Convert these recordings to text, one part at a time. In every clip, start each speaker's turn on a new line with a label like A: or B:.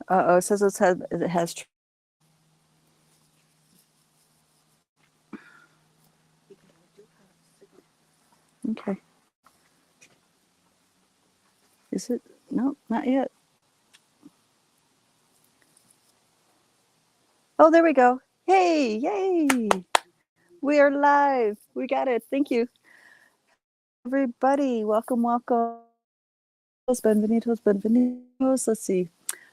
A: It says it has. Okay. Is it? No, not yet. Oh, there we go. Hey, yay! We are live. We got it. Thank you, everybody. Welcome, welcome. Benvenidos, benvenidos. Let's see.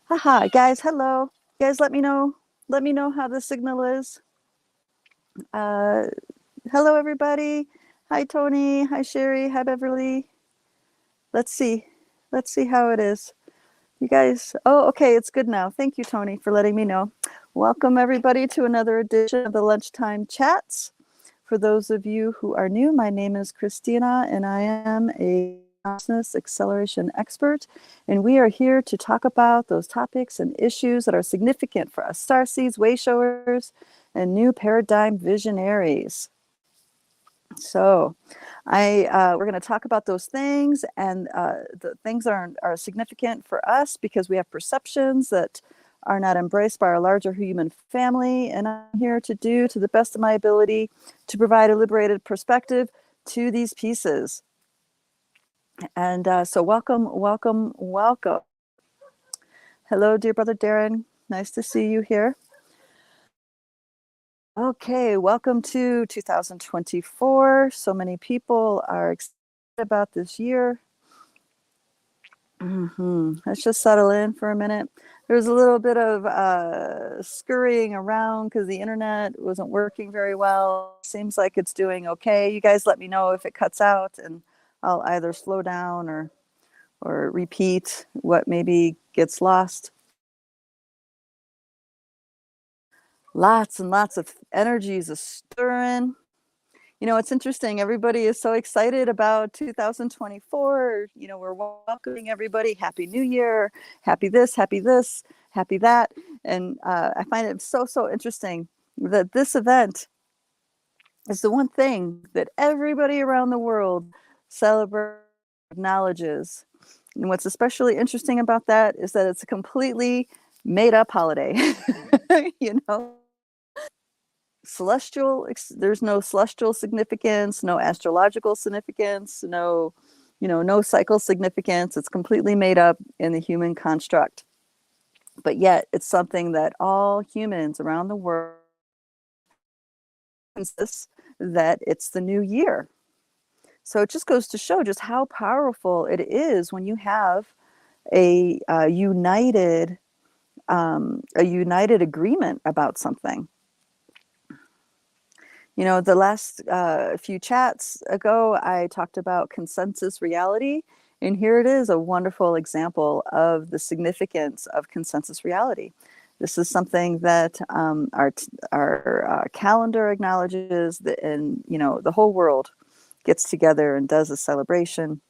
A: Haha, guys. Hello, guys. Let me know. Let me know how the signal is. Hello, everybody. Hi, Tony. Hi, Sherry. Hi, Beverly. Let's see. Let's see how it is. You guys, oh, okay, it's good now. Thank you, Tony, for letting me know. Welcome, everybody, to another edition of the Lunchtime Chats. For those of you who are new, my name is Christina, and I am a consciousness acceleration expert. And we are here to talk about those topics and issues that are significant for us starseeds, wayshowers, and new paradigm visionaries. So we're going to talk about those things, and the things are significant for us because we have perceptions that are not embraced by our larger human family, and I'm here to do, to the best of my ability, to provide a liberated perspective to these pieces. And so welcome, welcome, welcome. Hello, dear brother Darren. Nice to see you here. Okay, welcome to 2024. So many people are excited about this year. Let's just settle in for a minute. There's a little bit of scurrying around because the internet wasn't working very well. Seems like it's doing okay. You guys let me know if it cuts out, and I'll either slow down or repeat what maybe gets lost. Lots and lots of energies are stirring. You know, it's interesting. Everybody is so excited about 2024. You know, we're welcoming everybody. Happy New Year. Happy this, happy that. And I find it so, so interesting that this event is the one thing that everybody around the world celebrates, acknowledges. And what's especially interesting about that is that it's a completely made up holiday. You know? Celestial, there's no celestial significance, no astrological significance, no cycle significance. It's completely made up in the human construct, but yet it's something that all humans around the world insist that it's the new year. So it just goes to show just how powerful it is when you have a united agreement about something. You know, the last few chats ago, I talked about consensus reality, and here it is, a wonderful example of the significance of consensus reality. This is something that our calendar acknowledges, and the whole world gets together and does a celebration.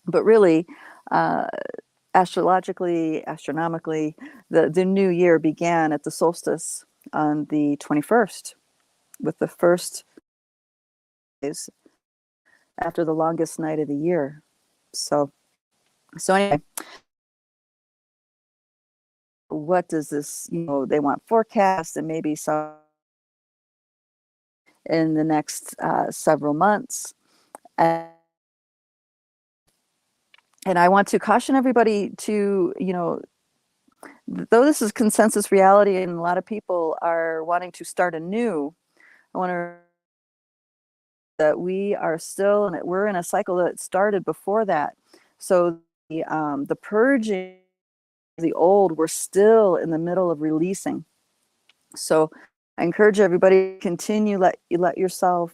A: But really, astrologically, astronomically, the new year began at the solstice on the 21st. With the first days after the longest night of the year. So anyway, what does this, they want forecast and maybe some in the next several months. And I want to caution everybody to, though this is consensus reality and a lot of people are wanting to start anew, I want to that we are still, and we're in a cycle that started before that. So the purging of the old, we're still in the middle of releasing. So I encourage everybody to continue, let yourself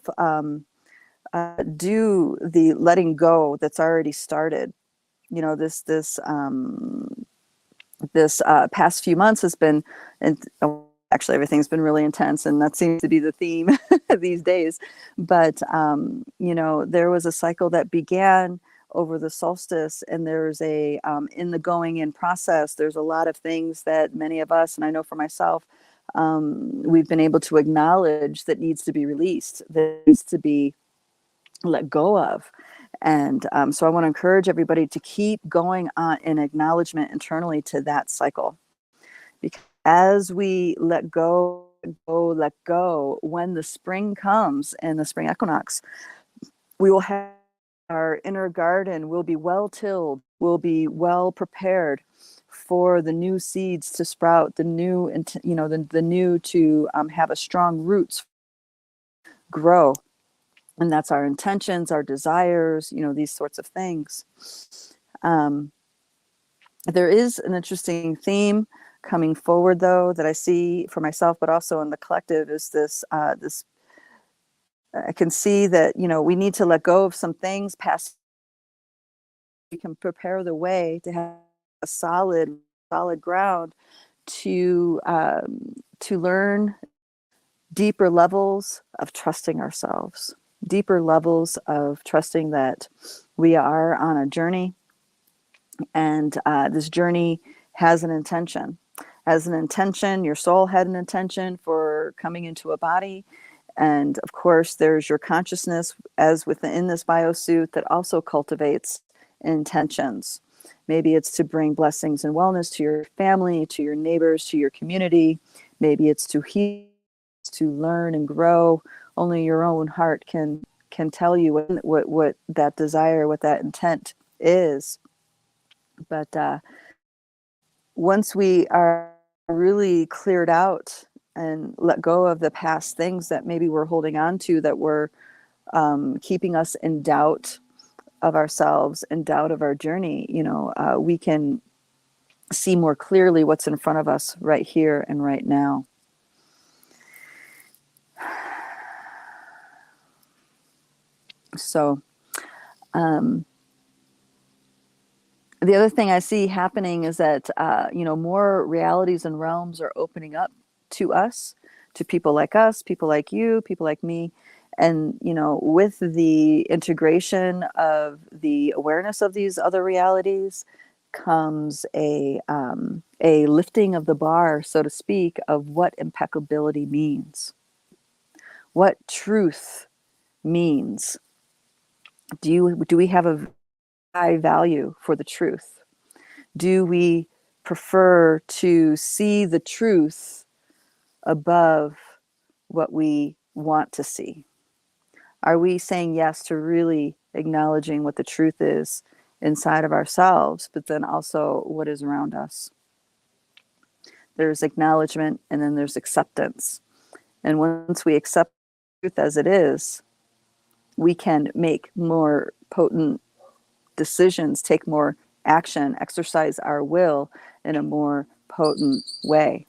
A: do the letting go that's already started. You know, this past few months has been, and actually everything's been really intense, and that seems to be the theme these days. But there was a cycle that began over the solstice, and there's a in the going in process, there's a lot of things that many of us, and I know for myself, we've been able to acknowledge that needs to be released, that needs to be let go of. And so I want to encourage everybody to keep going on in acknowledgement internally to that cycle. Because as we let go, let go, when the spring comes and the spring equinox, we will have our inner garden will be well tilled, will be well prepared for the new seeds to sprout, the new, the new to have a strong roots, grow. And that's our intentions, our desires, these sorts of things. There is an interesting theme coming forward, though, that I see for myself, but also in the collective, is this I can see that, we need to let go of some things past. We can prepare the way to have a solid ground to learn deeper levels of trusting ourselves, deeper levels of trusting that we are on a journey, and this journey has an intention. Your soul had an intention for coming into a body. And of course, there's your consciousness as within this biosuit that also cultivates intentions. Maybe it's to bring blessings and wellness to your family, to your neighbors, to your community. Maybe it's to heal, to learn and grow. Only your own heart can tell you what that desire, what that intent is. But once we are really cleared out and let go of the past things that maybe we're holding on to, that were keeping us in doubt of ourselves and doubt of our journey, we can see more clearly what's in front of us right here and right now. So the other thing I see happening is that, more realities and realms are opening up to us, to people like us, people like you, people like me. And, with the integration of the awareness of these other realities comes a lifting of the bar, so to speak, of what impeccability means, what truth means. Do we have a high value for the truth? Do we prefer to see the truth above what we want to see? Are we saying yes to really acknowledging what the truth is inside of ourselves, but then also what is around us? There's acknowledgement, and then there's acceptance. And once we accept the truth as it is, we can make more potent decisions, take more action, exercise our will in a more potent way.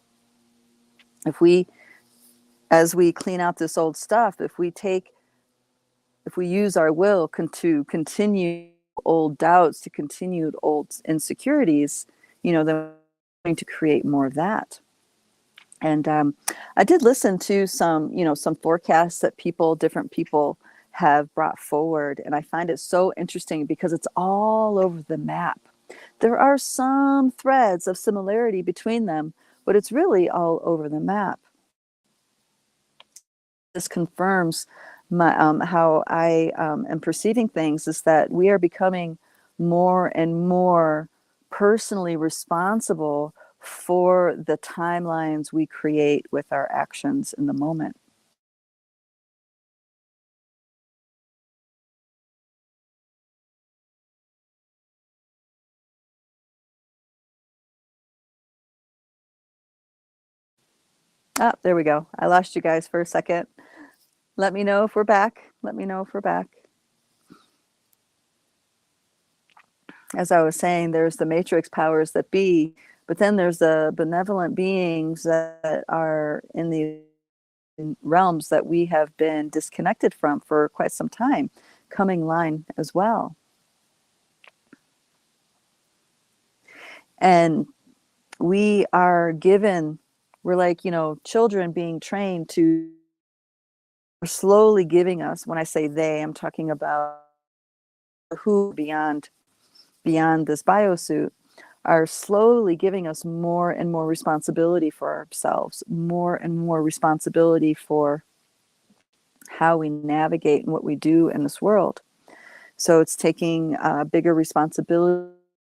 A: As we clean out this old stuff, if we use our will to continue old doubts, to continue old insecurities, then we're going to create more of that. And I did listen to some forecasts that different people have brought forward. And I find it so interesting because it's all over the map. There are some threads of similarity between them, but it's really all over the map. This confirms how I am perceiving things, is that we are becoming more and more personally responsible for the timelines we create with our actions in the moment. Ah, there we go. I lost you guys for a second. Let me know if we're back. As I was saying, there's the matrix powers that be, but then there's the benevolent beings that are in the realms that we have been disconnected from for quite some time, coming line as well. And we're like, children being trained to, slowly giving us, when I say they, I'm talking about who beyond this biosuit, are slowly giving us more and more responsibility for ourselves, more and more responsibility for how we navigate and what we do in this world. So it's taking bigger responsibility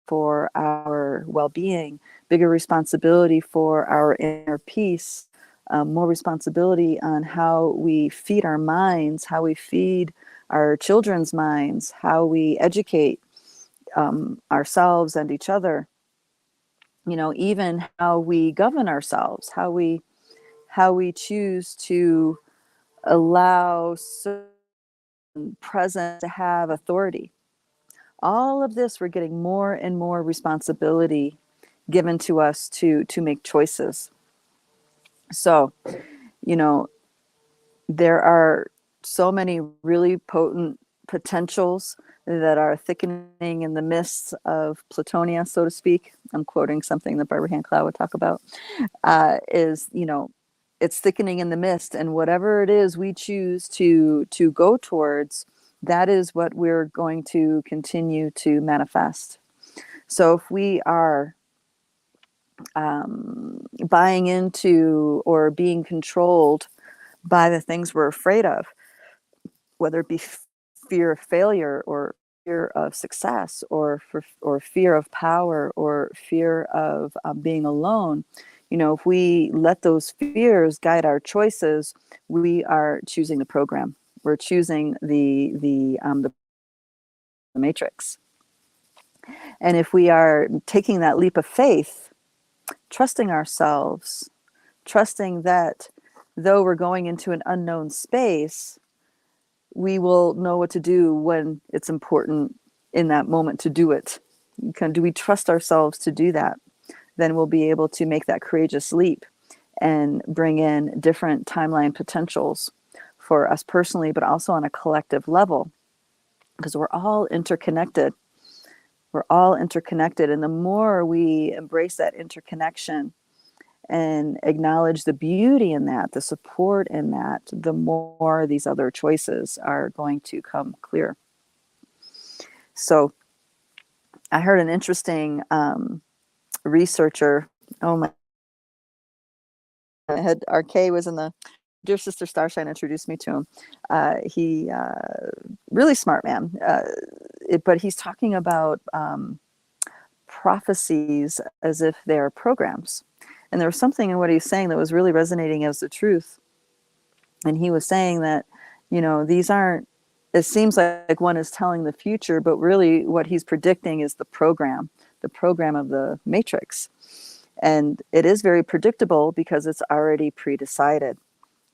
A: for our well-being, bigger responsibility for our inner peace, more responsibility on how we feed our minds, how we feed our children's minds, how we educate ourselves and each other, even how we govern ourselves, how we choose to allow certain present to have authority. All of this, we're getting more and more responsibility given to us to make choices. So, there are so many really potent potentials that are thickening in the mists of Platonia, so to speak. I'm quoting something that Barbara Hand Cloud would talk about, it's thickening in the mist, and whatever it is we choose to go towards, that is what we're going to continue to manifest. So if we are buying into or being controlled by the things we're afraid of, whether it be fear of failure or fear of success or fear of power or fear of being alone, if we let those fears guide our choices, we are choosing the program. We're choosing the matrix. And if we are taking that leap of faith, trusting ourselves, trusting that though we're going into an unknown space, we will know what to do when it's important in that moment to do it. Do we trust ourselves to do that? Then we'll be able to make that courageous leap and bring in different timeline potentials for us personally, but also on a collective level, because we're all interconnected. We're all interconnected. And the more we embrace that interconnection and acknowledge the beauty in that, the support in that, the more these other choices are going to come clear. So I heard an interesting researcher. Oh my head, RK was in the Dear Sister Starshine introduced me to him. He really smart man, but he's talking about prophecies as if they're programs. And there was something in what he's saying that was really resonating as the truth. And he was saying that, these aren't, it seems like one is telling the future, but really what he's predicting is the program of the matrix. And it is very predictable because it's already pre-decided.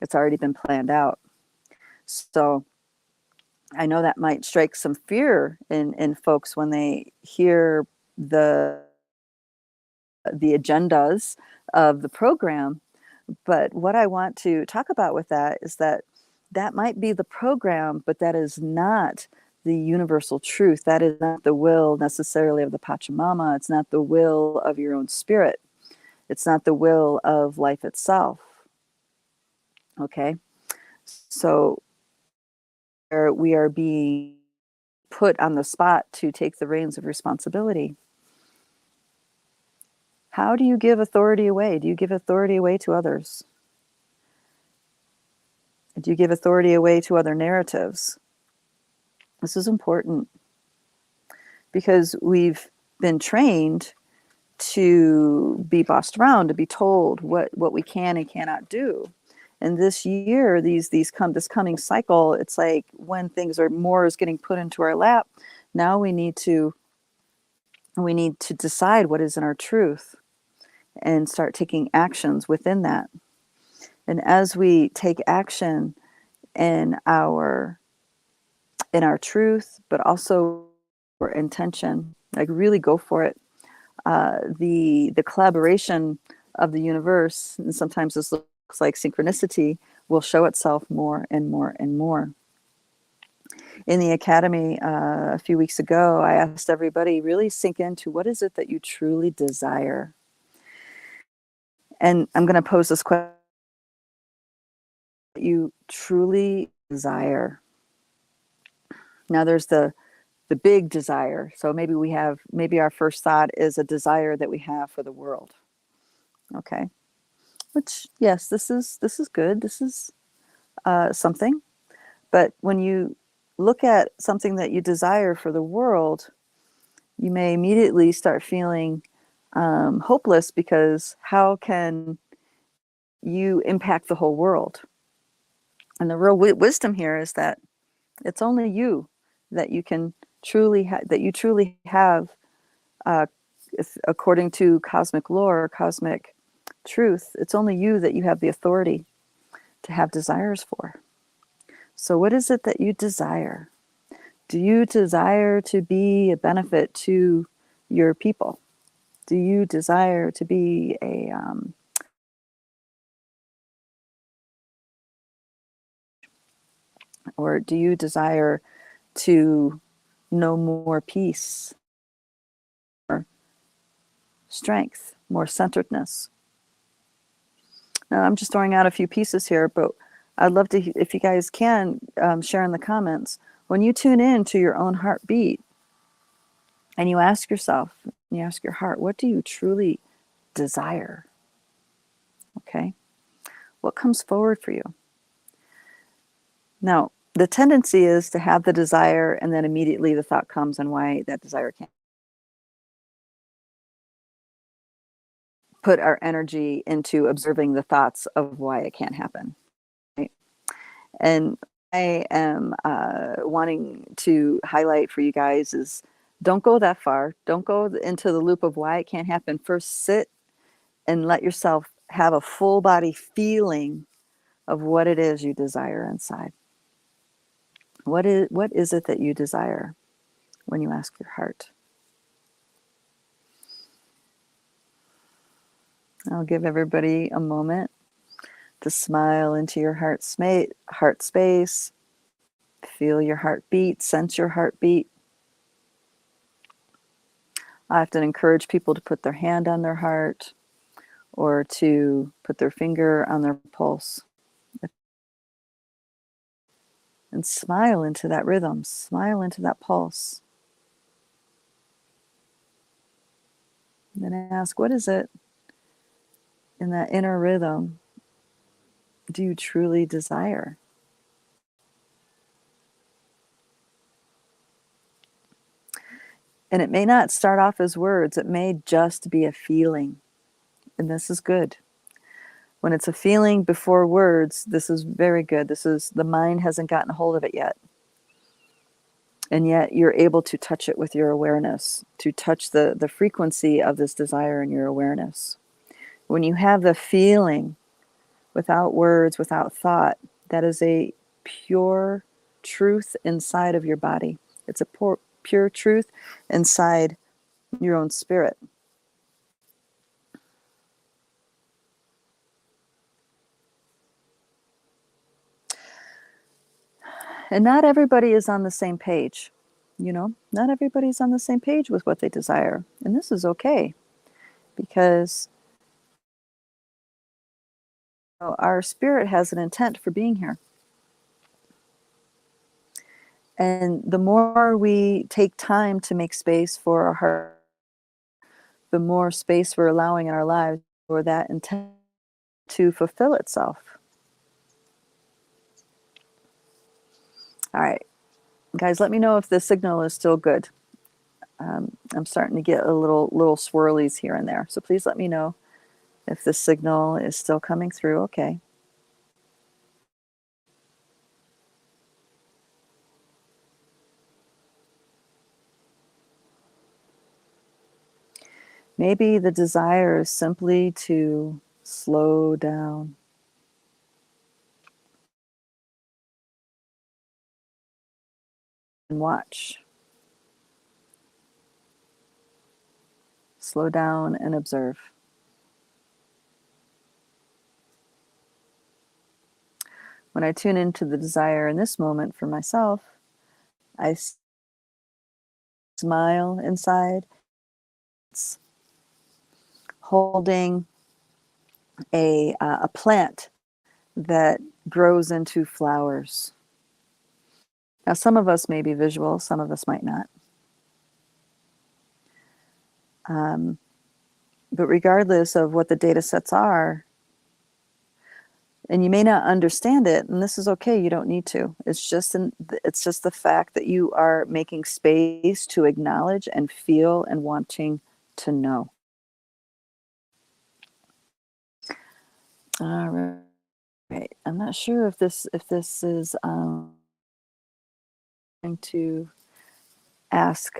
A: It's already been planned out. So I know that might strike some fear in folks when they hear the agendas of the program. But what I want to talk about with that is that might be the program, but that is not the universal truth. That is not the will necessarily of the Pachamama. It's not the will of your own spirit. It's not the will of life itself. Okay? So we are being put on the spot to take the reins of responsibility. How do you give authority away? Do you give authority away to others? Do you give authority away to other narratives? This is important because we've been trained to be bossed around, to be told what we can and cannot do. And this year, this coming cycle, it's like when more is getting put into our lap, now we need to decide what is in our truth and start taking actions within that. And as we take action in our truth, but also our intention, like really go for it. The collaboration of the universe, and sometimes this looks like synchronicity, will show itself more and more and more. In the academy a few weeks ago, I asked everybody really sink into what is it that you truly desire. And I'm going to pose this question: you truly desire. Now there's the big desire. So maybe our first thought is a desire that we have for the world. Okay. Which, yes, this is good. This is something. But when you look at something that you desire for the world, You may immediately start feeling hopeless, because how can you impact the whole world? And the real wisdom here is that it's only you that you can that you truly have, uh, according to cosmic lore, cosmic truth. It's only you that you have the authority to have desires for. So what is it that you desire? Do you desire to be a benefit to your people? Do you desire to be or do you desire to know more peace, more strength, more centeredness? Now, I'm just throwing out a few pieces here, but I'd love to, if you guys can, share in the comments. When you tune in to your own heartbeat and you ask yourself, you ask your heart, what do you truly desire? Okay. What comes forward for you? Now, the tendency is to have the desire, and then immediately the thought comes on why that desire can't. Put our energy into observing the thoughts of why it can't happen. Right? And I am wanting to highlight for you guys is, don't go that far. Don't go into the loop of why it can't happen. First, sit and let yourself have a full body feeling of what it is you desire inside. What is it that you desire when you ask your heart? I'll give everybody a moment to smile into your heart space. Feel your heartbeat, sense your heartbeat. I often encourage people to put their hand on their heart or to put their finger on their pulse and smile into that rhythm, smile into that pulse. And then ask, what is it in that inner rhythm do you truly desire? And it may not start off as words, it may just be a feeling. And this is good. When it's a feeling before words, this is very good. This is, the mind hasn't gotten a hold of it yet. And yet you're able to touch it with your awareness, to touch the frequency of this desire in your awareness. When you have the feeling without words, without thought, that is a pure truth inside of your body. It's a pure truth inside your own spirit. And not everybody is on the same page. You know, not everybody's on the same page with what they desire. And this is okay, because our spirit has an intent for being here. And the more we take time to make space for our heart, the more space we're allowing in our lives for that intent to fulfill itself. All right, guys, let me know if the signal is still good. I'm starting to get a little swirlies here and there. So please let me know if the signal is still coming through. Okay. Maybe the desire is simply to slow down. And watch. Slow down and observe. When I tune into the desire in this moment for myself, I smile inside. It's holding a plant that grows into flowers. Now, some of us may be visual, some of us might not. But regardless of what the data sets are, And you may not understand it, and this is okay. You don't need to. It's just the fact that you are making space to acknowledge and feel and wanting to know. All right. I'm not sure if this is going to ask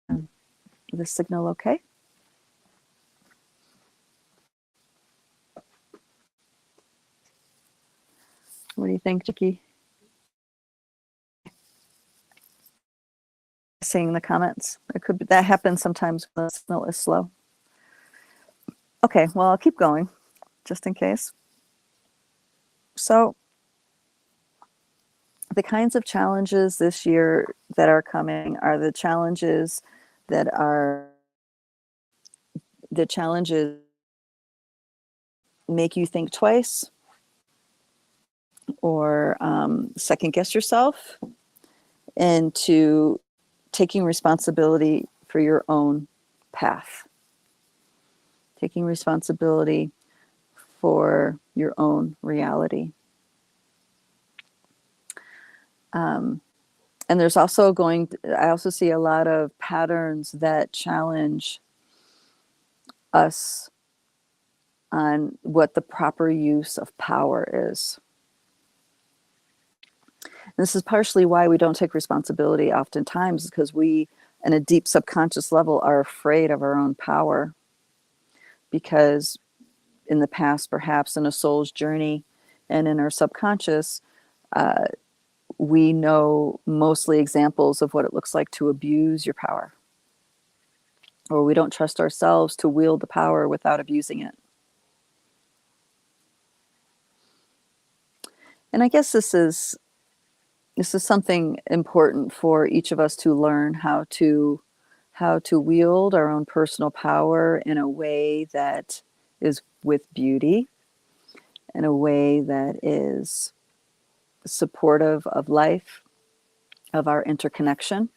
A: the signal okay. What do you think, Jackie? Seeing the comments. It could be that happens sometimes when the signal is slow. Okay, well, I'll keep going just in case. So the kinds of challenges this year that are coming are the challenges that make you think twice or second guess yourself into taking responsibility for your own path, taking responsibility for your own reality. And there's also I also see a lot of patterns that challenge us on what the proper use of power is. And this is partially why we don't take responsibility oftentimes, because we, in a deep subconscious level, are afraid of our own power. Because in the past, perhaps in a soul's journey and in our subconscious, we know mostly examples of what it looks like to abuse your power. Or we don't trust ourselves to wield the power without abusing it. And I guess this is something important for each of us to learn how to wield our own personal power in a way that is with beauty, in a way that is supportive of life, of our interconnection.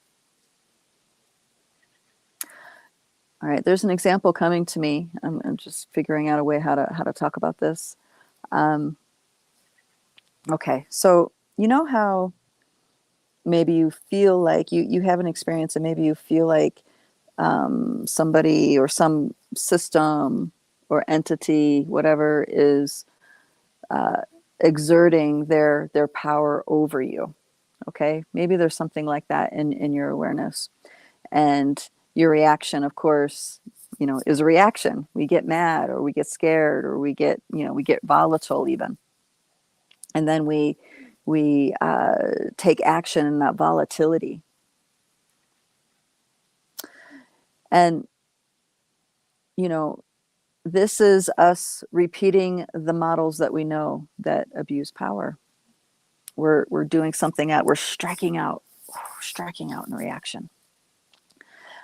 A: All right, there's an example coming to me. I'm just figuring out a way how to talk about this. Okay, so you know how maybe you feel like you have an experience and maybe you feel like somebody or some system or entity, whatever, is exerting their power over you. Okay, maybe there's something like that in your awareness, and your reaction, of course, is a reaction. We get mad, or we get scared, or we get volatile even, and then we take action in that volatility. And this is us repeating the models that we know that abuse power. We're doing something we're striking out in reaction.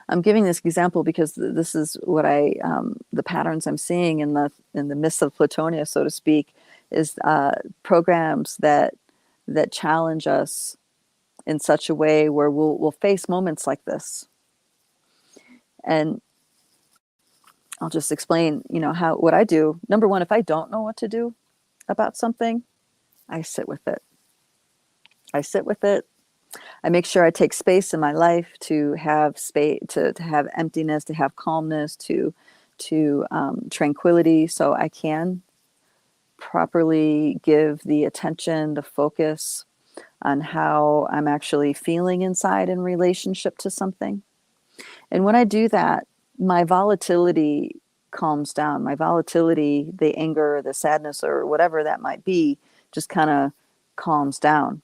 A: I'm giving this example because this is what the patterns I'm seeing in the midst of Platonia, so to speak, is programs that challenge us in such a way where we'll face moments like this. And I'll just explain, what I do. Number one, if I don't know what to do about something, I sit with it. I make sure I take space in my life to have space, to have emptiness, to have calmness, to tranquility, so I can properly give the attention, the focus on how I'm actually feeling inside in relationship to something. And when I do that, my volatility calms down. My volatility, the anger, the sadness, or whatever that might be, just kind of calms down.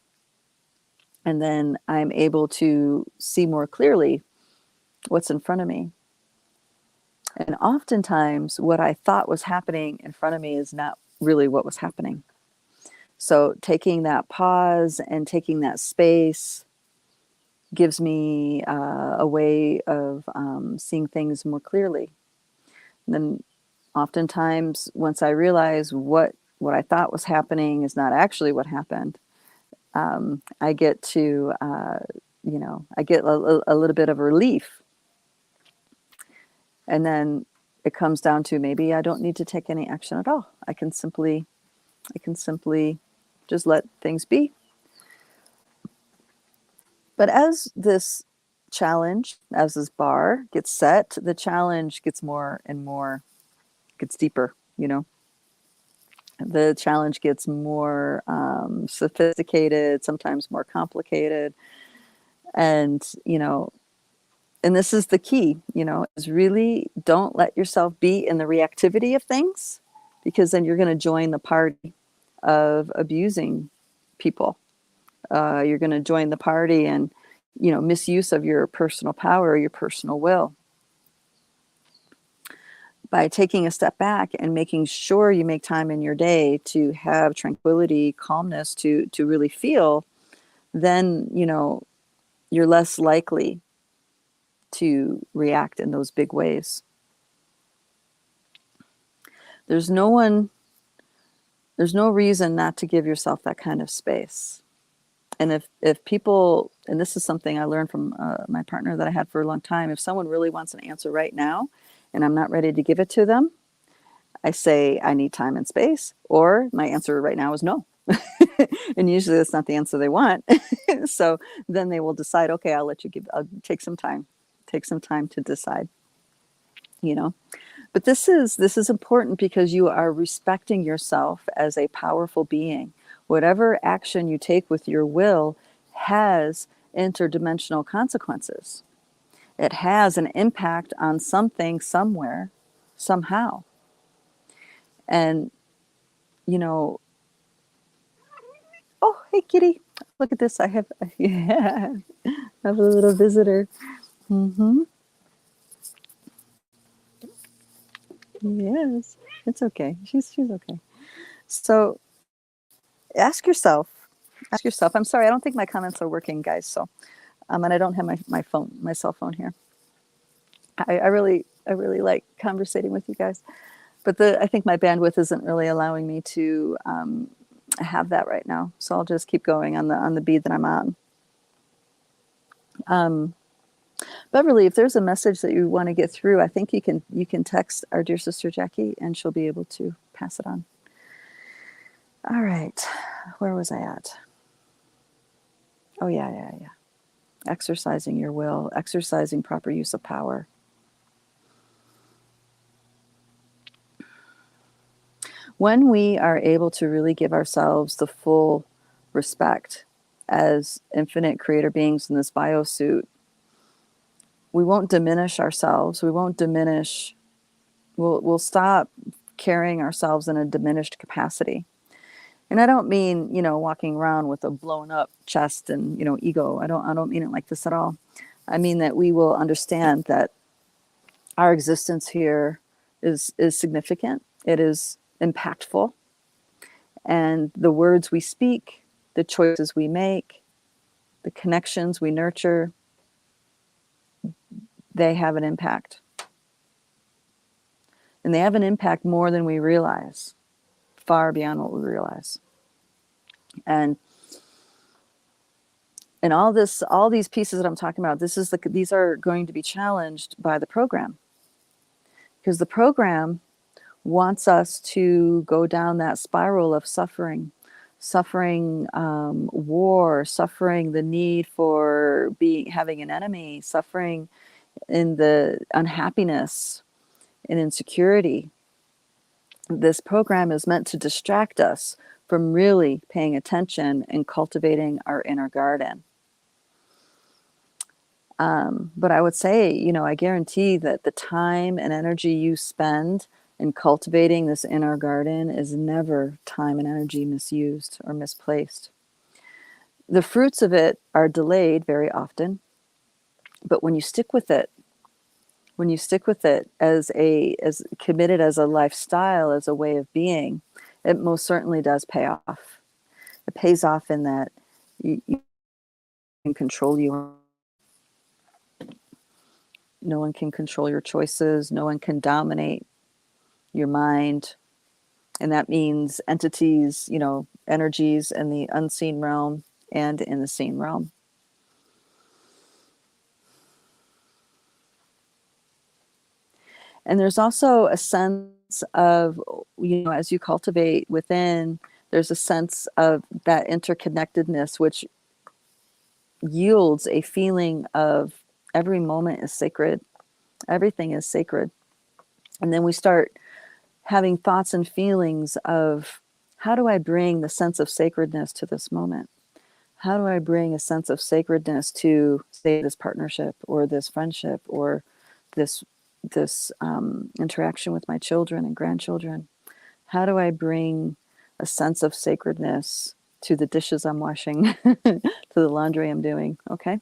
A: And then I'm able to see more clearly what's in front of me. And oftentimes, what I thought was happening in front of me is not really what was happening. So taking that pause and taking that space gives me a way of seeing things more clearly. And then oftentimes, once I realize what I thought was happening is not actually what happened, I get to, I get a little bit of relief. And then it comes down to maybe I don't need to take any action at all. I can simply just let things be. But as this challenge, as this bar gets set, the challenge gets more and more, gets deeper, you know. The challenge gets more sophisticated, sometimes more complicated. And, you know, and this is the key, you know, is really don't let yourself be in the reactivity of things, because then you're going to join the party of abusing people. You're going to join the party and, you know, misuse of your personal power, your personal will. By taking a step back and making sure you make time in your day to have tranquility, calmness, to really feel, then, you know, you're less likely to react in those big ways. There's no reason not to give yourself that kind of space. And if people, and this is something I learned from my partner that I had for a long time, if someone really wants an answer right now and I'm not ready to give it to them, I say I need time and space, or my answer right now is no. And usually that's not the answer they want. So then they will decide, okay, I'll take some time to decide, you know. But this is important because you are respecting yourself as a powerful being. Whatever action you take with your will has interdimensional consequences. It has an impact on something, somewhere, somehow. And, you know, oh, hey, kitty, look at this. I have a little visitor. Mm-hmm. Yes, it's okay. She's okay. So ask yourself. I'm sorry, I don't think my comments are working, guys. So, and I don't have my cell phone here. I really like conversating with you guys, but I think my bandwidth isn't really allowing me to have that right now. So I'll just keep going on the beat that I'm on. Beverly, if there's a message that you want to get through, I think you can text our dear sister Jackie, and she'll be able to pass it on. All right, where was I at? Oh yeah. Exercising your will, exercising proper use of power. When we are able to really give ourselves the full respect as infinite creator beings in this biosuit, we won't diminish ourselves. We'll stop carrying ourselves in a diminished capacity. And I don't mean, you know, walking around with a blown up chest and, you know, ego. I don't mean it like this at all. I mean that we will understand that our existence here is significant. It is impactful. And the words we speak, the choices we make, the connections we nurture, they have an impact. And they have an impact more than we realize, far beyond what we realize. And all these pieces that I'm talking about, these are going to be challenged by the program. Because the program wants us to go down that spiral of suffering, war, suffering the need for having an enemy, suffering in the unhappiness and insecurity. This program is meant to distract us from really paying attention and cultivating our inner garden. But I would say, you know, I guarantee that the time and energy you spend in cultivating this inner garden is never time and energy misused or misplaced. The fruits of it are delayed very often, but when you stick with it as committed as a lifestyle, as a way of being, it most certainly does pay off. It pays off in that you can control you. No one can control your choices. No one can dominate your mind. And that means entities, you know, energies in the unseen realm and in the seen realm. And there's also a sense of, as you cultivate within, there's a sense of that interconnectedness, which yields a feeling of every moment is sacred. Everything is sacred. And then we start having thoughts and feelings of, how do I bring the sense of sacredness to this moment? How do I bring a sense of sacredness to, say, this partnership or this friendship or this interaction with my children and grandchildren? How do I bring a sense of sacredness to the dishes I'm washing, to the laundry I'm doing? Okay.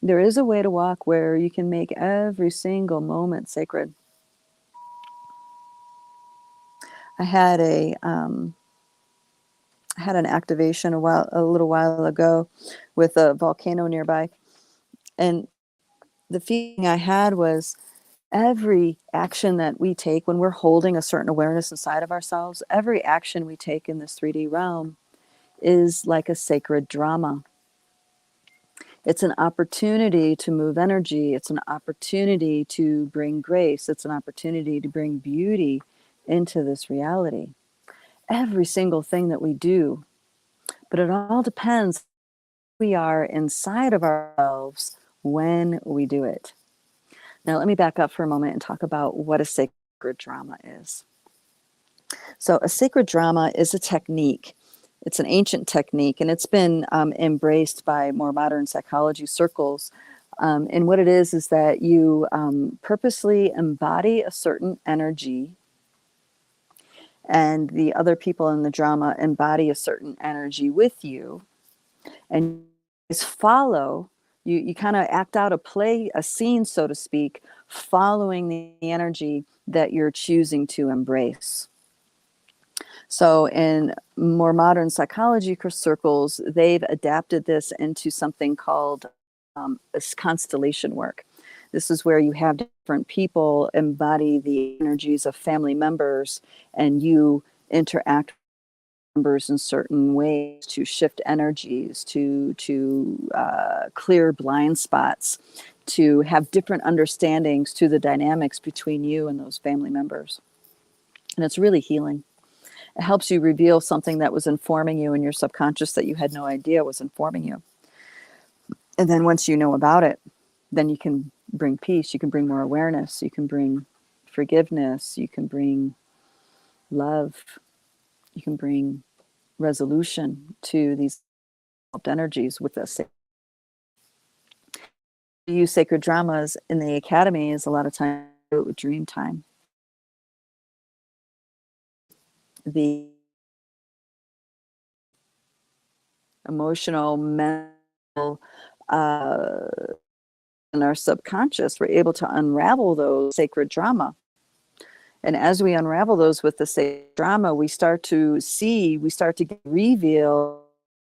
A: There is a way to walk where you can make every single moment sacred. I had an activation a little while ago with a volcano nearby, and the feeling I had was, every action that we take when we're holding a certain awareness inside of ourselves, every action we take in this 3D realm is like a sacred drama. It's an opportunity to move energy. It's an opportunity to bring grace. It's an opportunity to bring beauty into this reality. Every single thing that we do. But it all depends who we are inside of ourselves when we do it. Now, let me back up for a moment and talk about what a sacred drama is. So, a sacred drama is a technique. It's an ancient technique, and it's been embraced by more modern psychology circles. And what it is that you purposely embody a certain energy, and the other people in the drama embody a certain energy with you, and you follow. You kind of act out a scene, so to speak, following the energy that you're choosing to embrace. So in more modern psychology circles, they've adapted this into something called constellation work. This is where you have different people embody the energies of family members, and you interact with members in certain ways to shift energies, to clear blind spots, to have different understandings to the dynamics between you and those family members. And it's really healing. It helps you reveal something that was informing you in your subconscious that you had no idea was informing you. And then once you know about it, then you can bring peace, you can bring more awareness, you can bring forgiveness, you can bring love, you can bring resolution to these energies with us. We use sacred dramas in the academies a lot of times with dreamtime. The emotional, mental, in our subconscious, we're able to unravel those sacred drama. And as we unravel those with the sacred drama, we start to reveal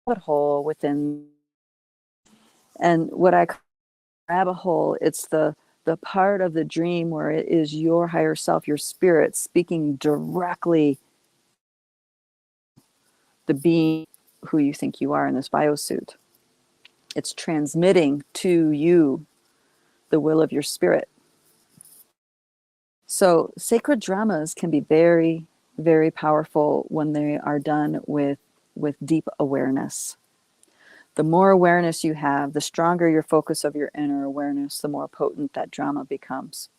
A: a rabbit hole within. And what I call rabbit hole, it's the part of the dream where it is your higher self, your spirit, speaking directly the being who you think you are in this biosuit. It's transmitting to you the will of your spirit. So sacred dramas can be very, very powerful when they are done with deep awareness. The more awareness you have, the stronger your focus of your inner awareness, the more potent that drama becomes.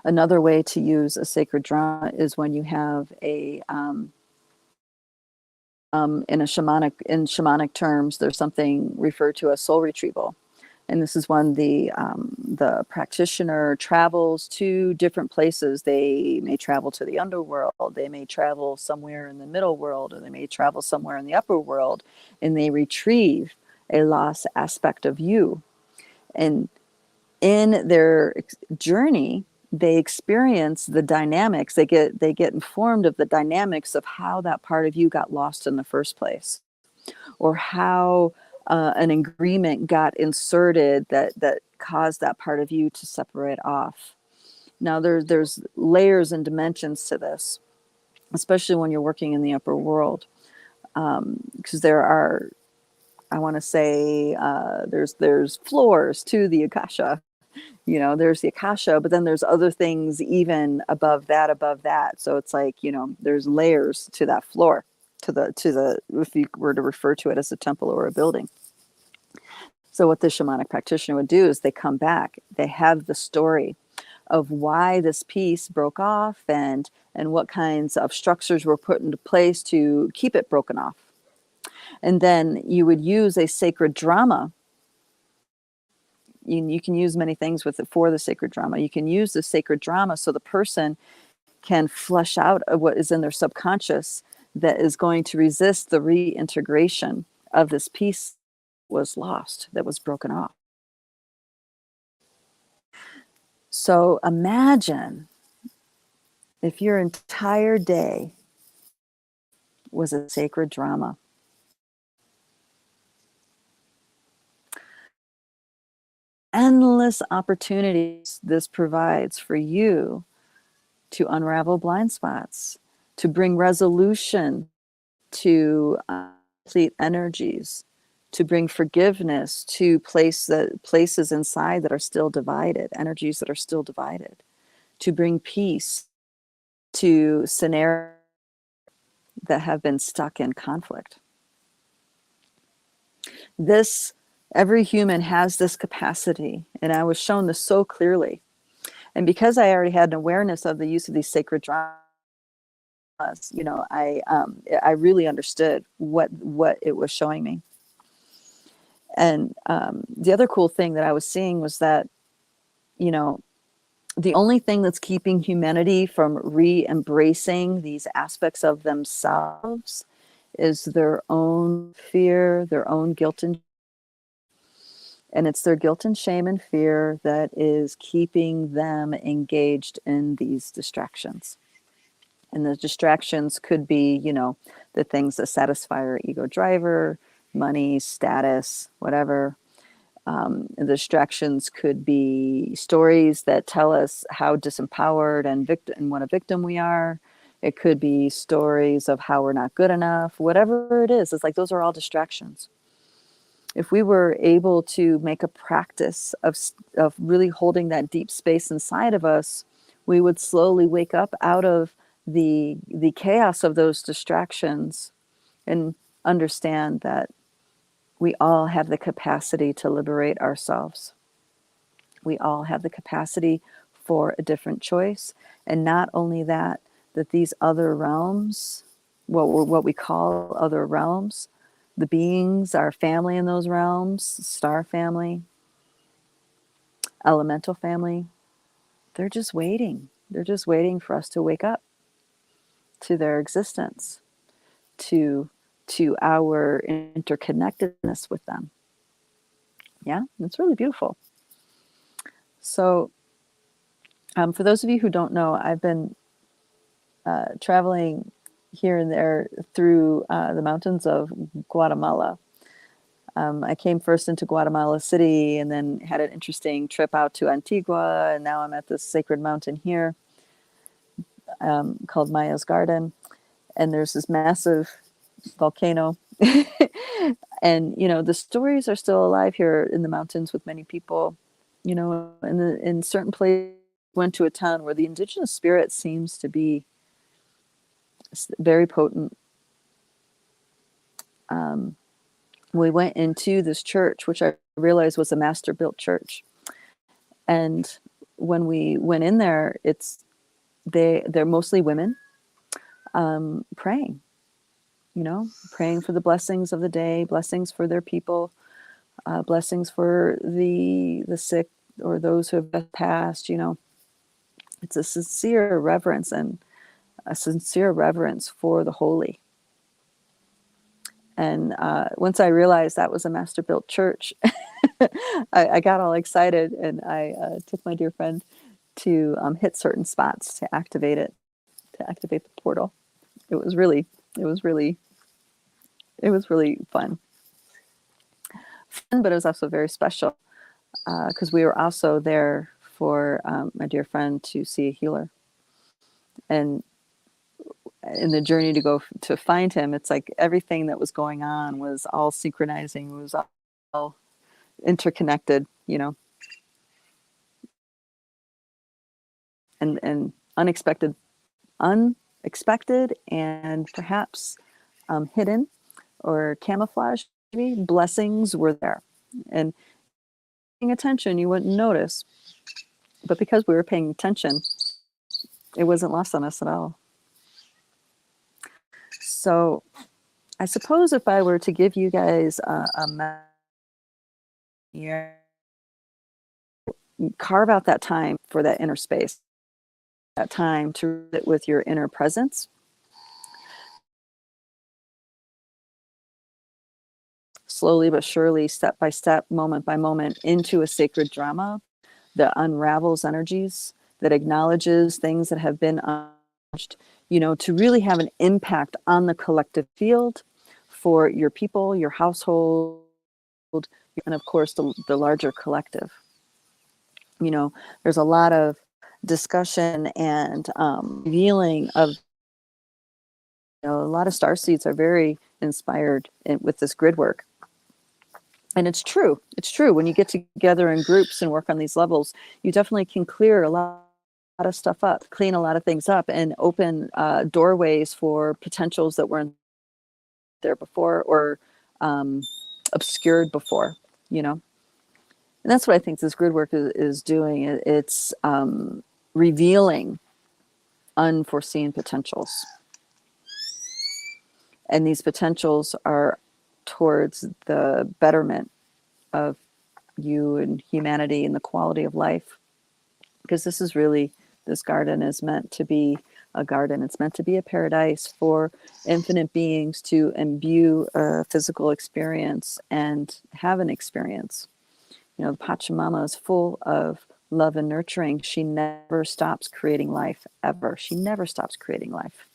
A: Another way to use a sacred drama is when you have in shamanic terms, there's something referred to as soul retrieval. And this is when the practitioner travels to different places. They may travel to the underworld, they may travel somewhere in the middle world, or they may travel somewhere in the upper world, and they retrieve a lost aspect of you. And in their journey, they experience the dynamics. They get informed of the dynamics of how that part of you got lost in the first place, or how an agreement got inserted that caused that part of you to separate off. Now there's layers and dimensions to this, especially when you're working in the upper world, because there are, I want to say, there's floors to the akasha. You know, there's the akasha, but then there's other things even above that. So it's like, you know, there's layers to that floor, to the if you were to refer to it as a temple or a building. So what the shamanic practitioner would do is they come back, they have the story of why this piece broke off, and what kinds of structures were put into place to keep it broken off. And then you would use a sacred drama. You can use many things with it for the sacred drama. You can use the sacred drama so the person can flush out what is in their subconscious that is going to resist the reintegration of this piece that was lost, that was broken off. So imagine if your entire day was a sacred drama. Endless opportunities this provides for you to unravel blind spots, to bring resolution to complete energies, to bring forgiveness to places inside that are still divided, energies that are still divided, to bring peace to scenarios that have been stuck in conflict. Every human has this capacity, and I was shown this so clearly. And because I already had an awareness of the use of these sacred dramas, you know, I really understood what it was showing me. And the other cool thing that I was seeing was that, you know, the only thing that's keeping humanity from re-embracing these aspects of themselves is their own fear, their own guilt and it's their guilt and shame and fear that is keeping them engaged in these distractions. And the distractions could be, you know, the things that satisfy our ego driver, money, status, whatever. The distractions could be stories that tell us how disempowered and what a victim we are. It could be stories of how we're not good enough. Whatever it is, it's like those are all distractions. If we were able to make a practice of really holding that deep space inside of us, we would slowly wake up out of the chaos of those distractions and understand that we all have the capacity to liberate ourselves. We all have the capacity for a different choice. And not only that, that these other realms, what we call other realms, the beings, our family in those realms, star family, elemental family, they're just waiting. They're just waiting for us to wake up to their existence, to our interconnectedness with them. Yeah, it's really beautiful. So for those of you who don't know, I've been traveling here and there through the mountains of Guatemala. I came first into Guatemala City and then had an interesting trip out to Antigua, and now I'm at this sacred mountain here called Maya's Garden, and there's this massive volcano. And, you know, the stories are still alive here in the mountains with many people, you know, in certain places. Went to a town where the indigenous spirit seems to be very potent. We went into this church, which I realized was a master built church. And when we went in there, they're mostly women praying, you know, praying for the blessings of the day, blessings for their people, blessings for the sick or those who have passed, you know. It's a sincere reverence and a sincere reverence for the holy. And once I realized that was a master built church, I got all excited, and I took my dear friend to hit certain spots to activate the portal. It was really fun, but it was also very special because we were also there for my dear friend to see a healer. And in the journey to go to find him, it's like everything that was going on was all synchronizing, was all interconnected, you know. and unexpected and perhaps hidden or camouflage, maybe blessings were there. And paying attention, you wouldn't notice. But because we were paying attention, it wasn't lost on us at all. So I suppose if I were to give you guys a carve out that time for that inner space, that time to sit with your inner presence. Slowly but surely, step by step, moment by moment, into a sacred drama that unravels energies, that acknowledges things that have been unacknowledged, to really have an impact on the collective field for your people, your household, and of course the larger collective. There's a lot of discussion and revealing of, a lot of starseeds are very inspired with this grid work. And it's true. When you get together in groups and work on these levels, you definitely can clear a lot of stuff up, clean a lot of things up, and open doorways for potentials that weren't there before or obscured before, And that's what I think this grid work is doing. It's revealing unforeseen potentials. And these potentials are towards the betterment of you and humanity and the quality of life. Because this garden is meant to be a garden. It's meant to be a paradise for infinite beings to imbue a physical experience and have an experience. The Pachamama is full of love and nurturing. She never stops creating life, ever. She never stops creating life.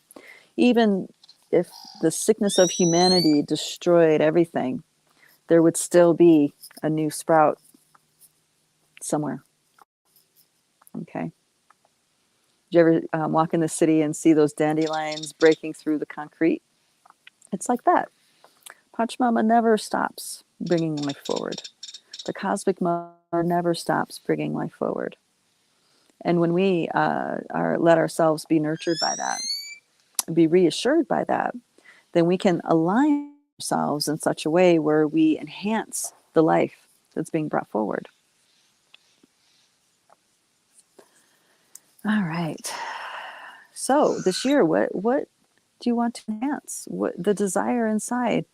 A: Even if the sickness of humanity destroyed everything, there would still be a new sprout somewhere. Okay. Did you ever walk in the city and see those dandelions breaking through the concrete? It's like that. Pachamama never stops bringing life forward. The cosmic mother never stops bringing life forward. And when we let ourselves be nurtured by that, be reassured by that, then we can align ourselves in such a way where we enhance the life that's being brought forward. All right. So this year, what do you want to enhance? What the desire inside?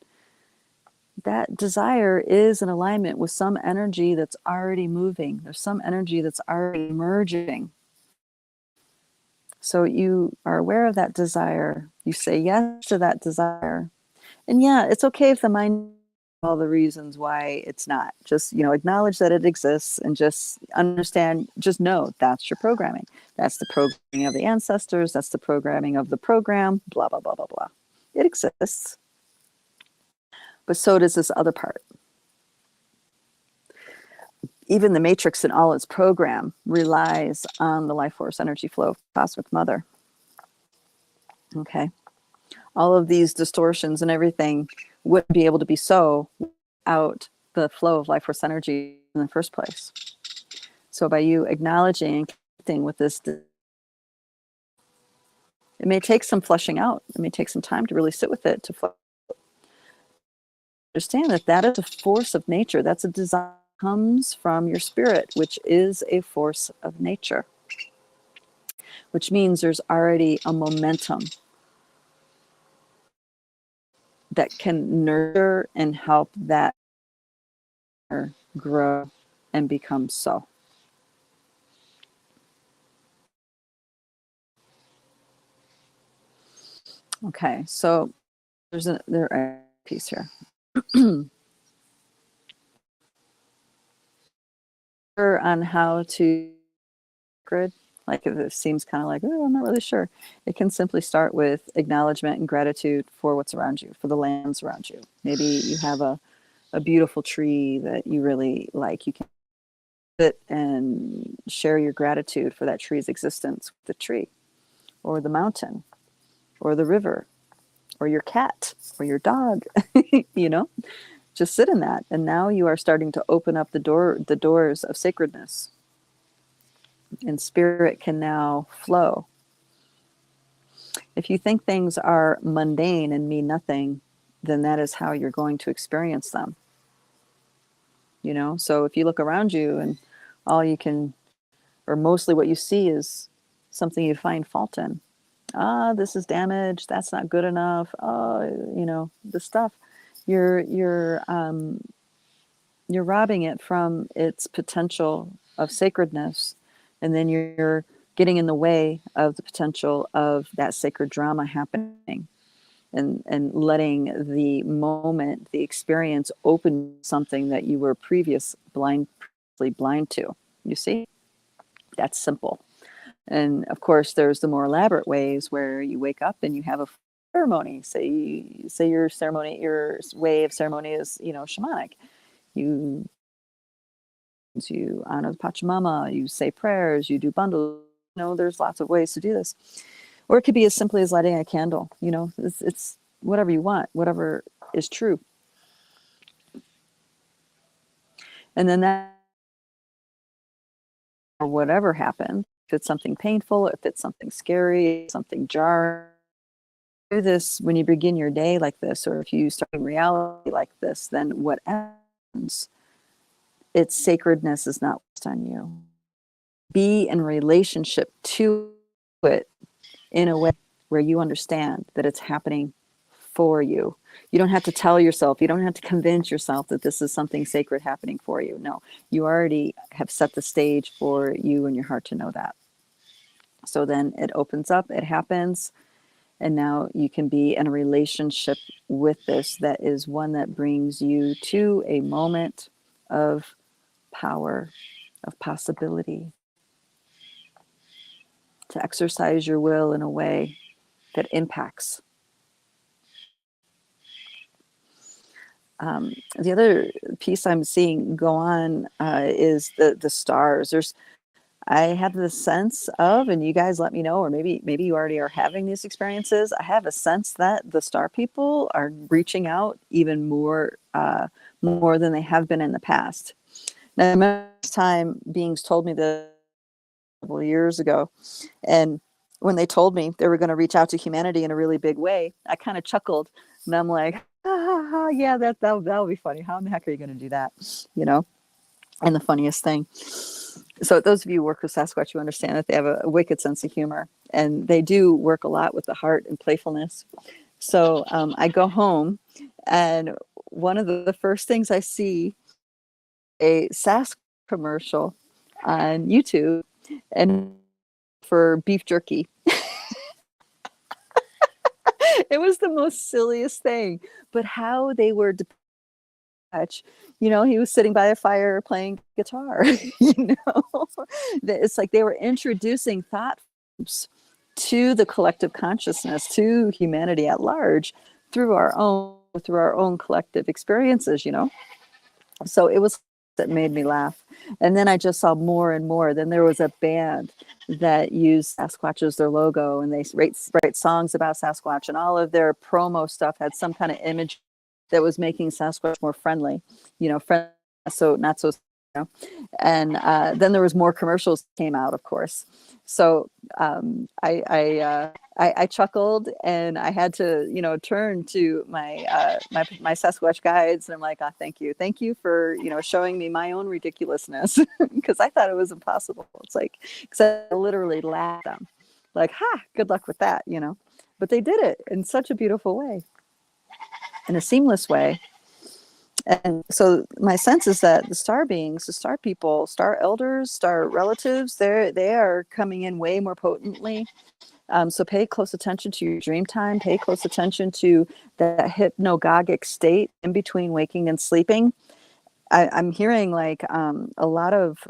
A: That desire is in alignment with some energy that's already moving. There's some energy that's already emerging. So you are aware of that desire. You say yes to that desire. And yeah, it's okay if the mind all the reasons why it's not. Just, acknowledge that it exists and just understand, just know that's your programming. That's the programming of the ancestors. That's the programming of the program, blah, blah, blah, blah, blah. It exists. But so does this other part. Even the matrix in all its program relies on the life force energy flow of Cosmic Mother. Okay. All of these distortions and everything wouldn't be able to be so without the flow of life force energy in the first place. So by you acknowledging and connecting with this, it may take some fleshing out. It may take some time to really sit with it, to understand that is a force of nature. That's a desire that comes from your spirit, which is a force of nature, which means there's already a momentum that can nurture and help that grow and become so. Okay, so there's a piece here. On how to grid, like if it seems kind of like, oh, I'm not really sure. It can simply start with acknowledgement and gratitude for what's around you, for the lands around you. Maybe you have a beautiful tree that you really like. You can sit and share your gratitude for that tree's existence with the tree, or the mountain, or the river, or your cat, or your dog, just sit in that. And now you are starting to open up the doors of sacredness. and spirit can now flow. If you think things are mundane and mean nothing, then that is how you're going to experience them. You know, so if you look around you and all you can, or mostly what you see is something you find fault in. This is damaged. That's not good enough. You know, the stuff. You're you're robbing it from its potential of sacredness, and then you're getting in the way of the potential of that sacred drama happening, and letting the moment, the experience, open something that you were previously blind to. You see, that's simple. And of course, there's the more elaborate ways where you wake up and you have a ceremony. Say your ceremony, your way of ceremony is, you know, shamanic. You you honor the Pachamama, you say prayers, you do bundles. You know, there's lots of ways to do this. Or it could be as simply as lighting a candle. You know, it's whatever you want, whatever is true. And then that, or whatever happened, if it's something painful, if it's something scary, something jarring, do this when you begin your day like this, or if you start in reality like this, then what happens, its sacredness is not lost on you. Be in relationship to it in a way where you understand that it's happening for you. You don't have to tell yourself, you don't have to convince yourself that this is something sacred happening for you. No, you already have set the stage for you and your heart to know that. So then it opens up, it happens, and now you can be in a relationship with this that is one that brings you to a moment of power, of possibility, to exercise your will in a way that impacts. The other piece I'm seeing go on is the stars. I have the sense of, and you guys let me know, or maybe you already are having these experiences. I have a sense that the star people are reaching out even more than they have been in the past. Now, I remember this time beings told me this a couple of years ago, and when they told me they were going to reach out to humanity in a really big way, I kind of chuckled, and I'm like, yeah, that'll be funny. How in the heck are you going to do that? You know? And the funniest thing, so those of you who work with Sasquatch, you understand that they have a wicked sense of humor, and they do work a lot with the heart and playfulness. So I go home, and one of the first things I see, a Sasquatch commercial on YouTube, and for beef jerky. It was the most silliest thing, but how they were touch, you know, he was sitting by a fire playing guitar. You know, it's like they were introducing thought to the collective consciousness, to humanity at large, through our own collective experiences, you know. So it was that made me laugh. And then I just saw more and more. Then there was a band that used Sasquatch as their logo, and they write songs about Sasquatch, and all of their promo stuff had some kind of image that was making Sasquatch more friendly, you know, so not so, you know. And then there was more commercials came out, of course. So I chuckled, and I had to, you know, turn to my my Sasquatch guides, and I'm like, thank you for, you know, showing me my own ridiculousness, because I thought it was impossible. It's like, because I literally laughed at them, like, good luck with that, you know. But they did it in such a beautiful way, in a seamless way. And so my sense is that the star beings, the star people, star elders, star relatives, they are coming in way more potently. So pay close attention to your dream time. Pay close attention to that hypnogogic state in between waking and sleeping. I'm hearing like a lot of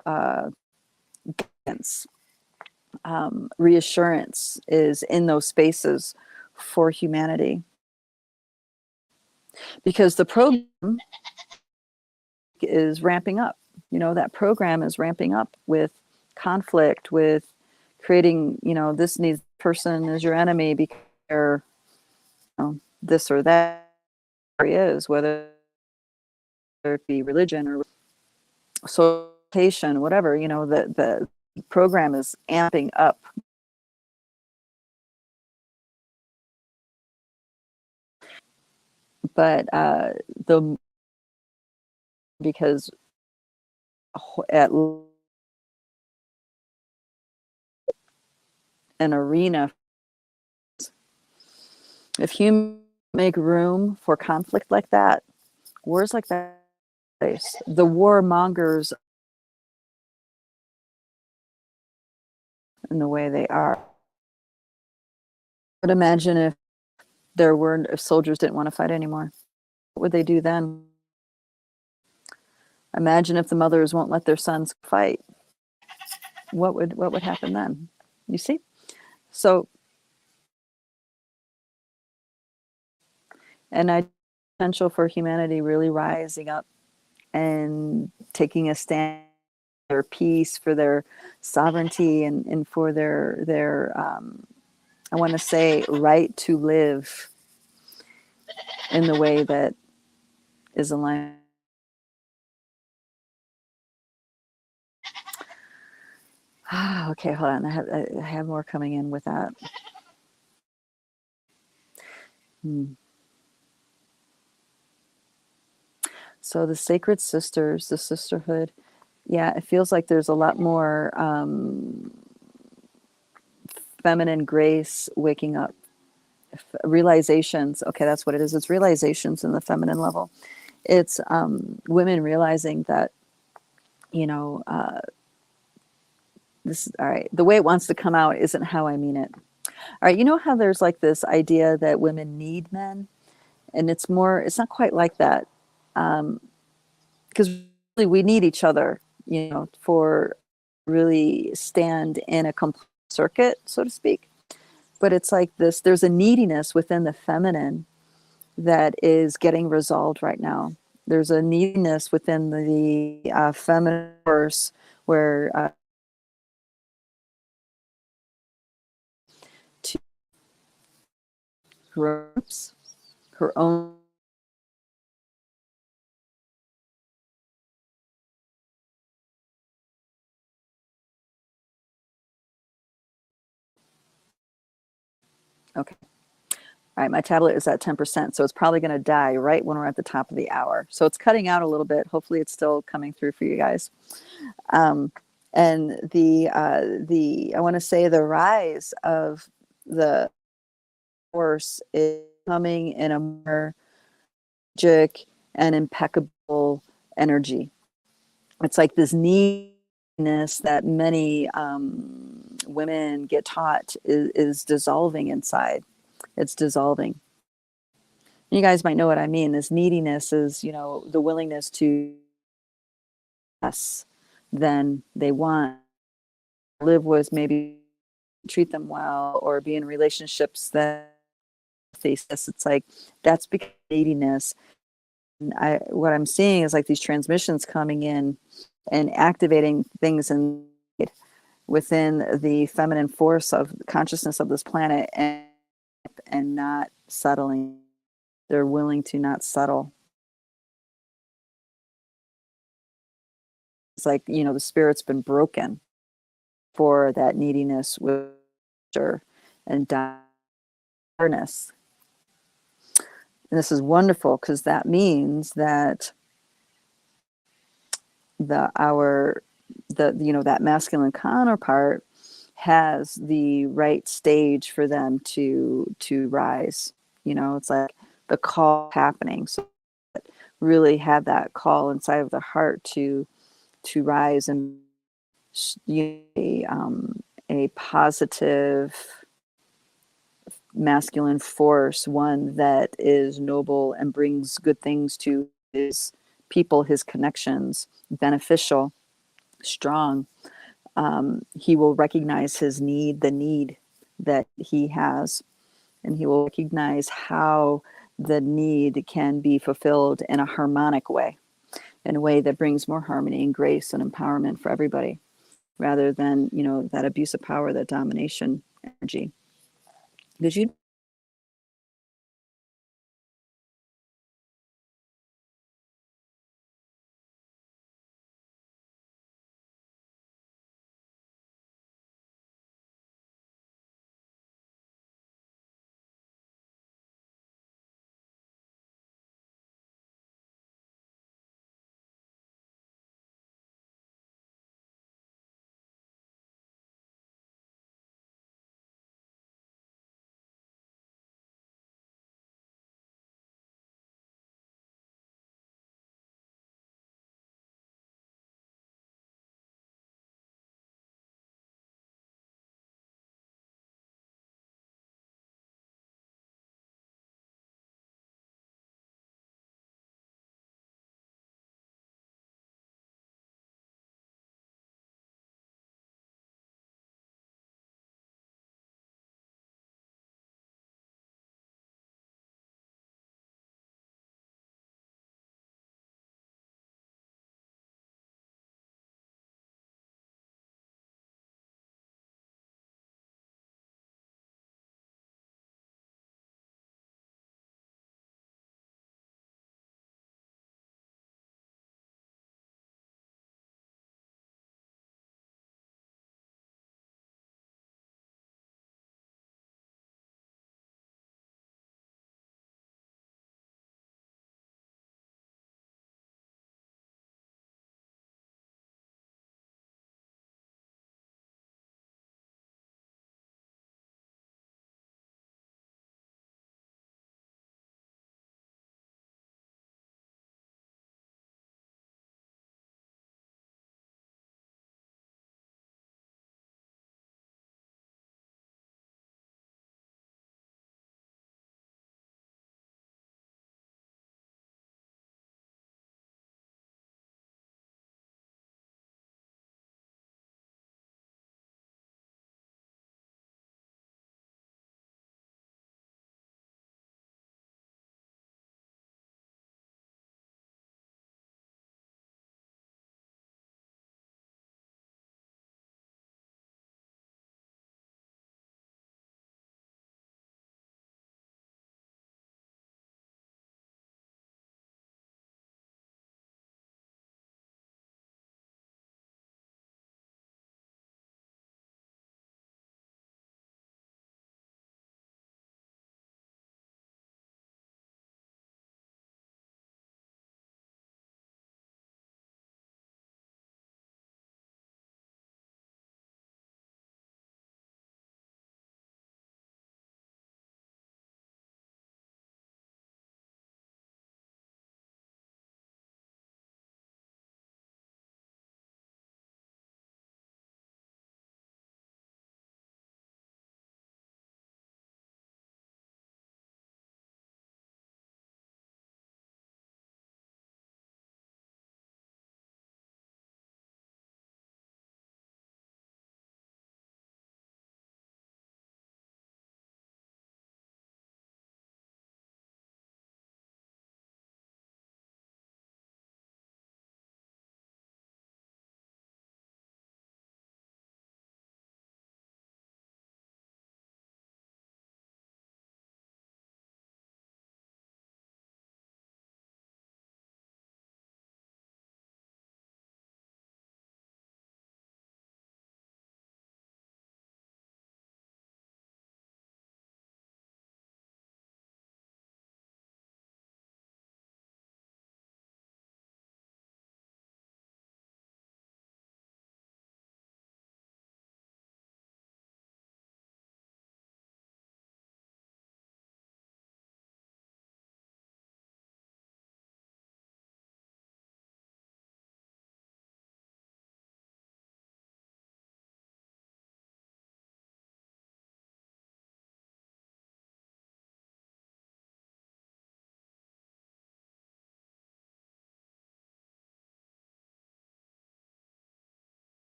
A: guidance, reassurance is in those spaces for humanity. Because the program is ramping up. You know, that program is ramping up with conflict, with creating, you know, this needs person is your enemy because they're, you know, this or that is, whether it be religion or socialization, whatever, you know, the program is amping up. But because at an arena, if humans make room for conflict like that, wars like that, the warmongers in the way they are. But imagine if if soldiers didn't want to fight anymore, what would they do then? Imagine if the mothers won't let their sons fight. What would happen then? You see? So, and I potential for humanity really rising up and taking a stand for their peace, for their sovereignty, and for their I want to say right to live in the way that is aligned. Okay, hold on. I have more coming in with that. So the sacred sisters, the sisterhood, yeah, it feels like there's a lot more feminine grace waking up, realizations. Okay, that's what it is. It's realizations in the feminine level. It's women realizing that, this, all right, the way it wants to come out isn't how I mean it. All right, you know how there's like this idea that women need men? And it's not quite like that. Because really we need each other, for really stand in a complete circuit, so to speak. But it's like this, there's a neediness within the feminine that is getting resolved right now. There's a neediness within the feminine force where to groups, her own. Okay. All right, my tablet is at 10%, so it's probably going to die right when we're at the top of the hour. So it's cutting out a little bit. Hopefully it's still coming through for you guys. And I want to say the rise of the force is coming in a more magic and impeccable energy. It's like this neediness that many women get taught is dissolving inside. It's dissolving. You guys might know what I mean. This neediness is, the willingness to less than they want, live with, maybe treat them well, or be in relationships that face this. It's like that's because neediness. And what I'm seeing is like these transmissions coming in and activating things within the feminine force of consciousness of this planet, and not settling. They're willing to not settle. It's like, the spirit's been broken for that neediness with and darkness. And this is wonderful because that means that that masculine counterpart has the right stage for them to rise. It's like the call happening. So really have that call inside of the heart to rise and a positive masculine force, one that is noble and brings good things to his people, his connections, beneficial, strong. He will recognize the need that he has, and he will recognize how the need can be fulfilled in a harmonic way, in a way that brings more harmony and grace and empowerment for everybody, rather than, that abuse of power, that domination energy. Because you